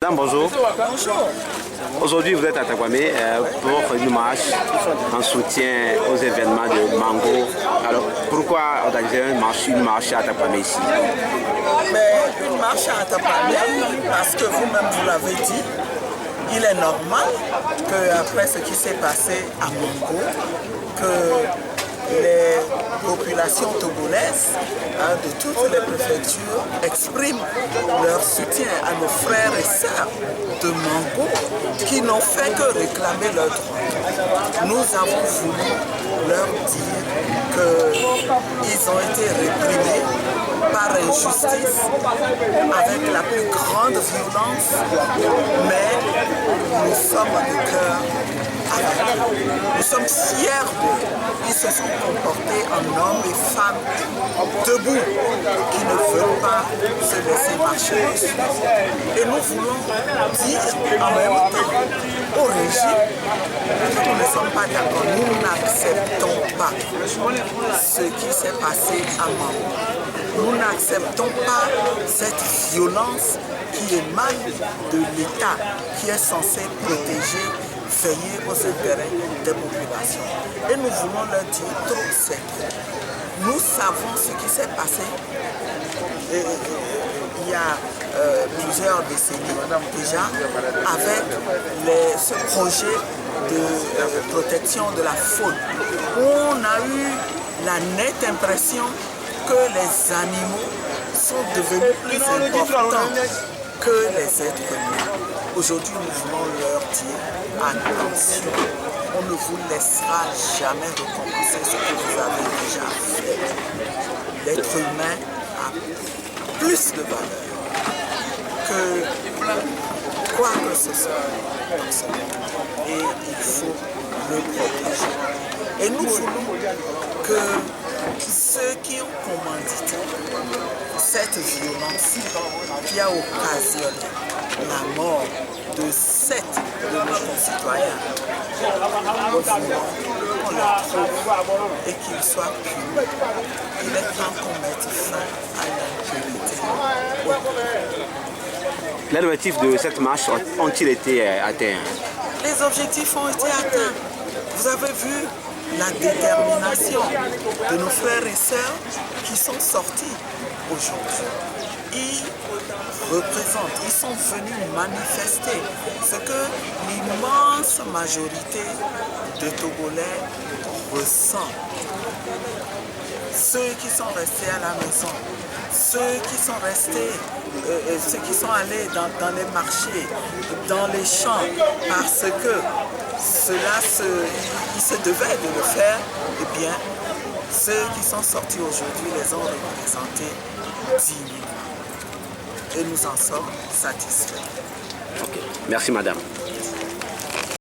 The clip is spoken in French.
Madame, bonjour. Bonjour. Aujourd'hui, vous êtes à Takwame pour une marche en soutien aux événements de Mango. Alors, pourquoi organiser une marche à Takwame ici? Mais une marche à Takwame, parce que vous-même vous l'avez dit, il est normal qu'après ce qui s'est passé à Mango, que les populations togolaises de toutes les préfectures expriment leur soutien à nos frères et sœurs de Mango qui n'ont fait que réclamer leurs droits. Nous avons voulu leur dire qu'ils ont été réprimés par injustice avec la plus grande violence, mais nous sommes de cœur avec eux. Nous sommes fiers d'eux. Ils se sont comportés en hommes et femmes debout, qui ne veulent pas se laisser marcher dessus. Et nous voulons dire en même temps au régime que nous ne sommes pas d'accord. Nous n'acceptons pas ce qui s'est passé à Mango. Nous n'acceptons pas cette violence qui émane de l'État qui est censé protéger, veiller aux intérêts des populations. Et nous voulons leur dire trop c'est trop. Nous savons ce qui s'est passé il y a plusieurs décennies déjà avec ce projet de protection de la faune. On a eu la nette impression que les animaux sont devenus plus importants que les êtres humains. Aujourd'hui, nous voulons leur dire attention, on ne vous laissera jamais recommencer ce que vous avez déjà fait. L'être humain a plus de valeur que quoi que ce soit dans ce monde. Et il faut le protéger. Et nous voulons que ceux qui ont commandité cette violence qui a occasionné la mort de 7 de nos concitoyens, nous voulons qu'on les trouve et qu'ils soient punis. Il est temps qu'on mette fin à l'impunité. Les objectifs de cette marche ont-ils été atteints? Les objectifs ont été atteints. Vous avez vu la détermination de nos frères et sœurs qui sont sortis aujourd'hui. Ils représentent, ils sont venus manifester ce que l'immense majorité de Togolais ressent. Ceux qui sont restés à la maison, ceux qui sont restés, ceux qui sont allés dans les marchés, dans les champs, parce que ils se devaient de le faire, eh bien, ceux qui sont sortis aujourd'hui les ont représentés dignement. Et nous en sommes satisfaits. Okay. Merci madame.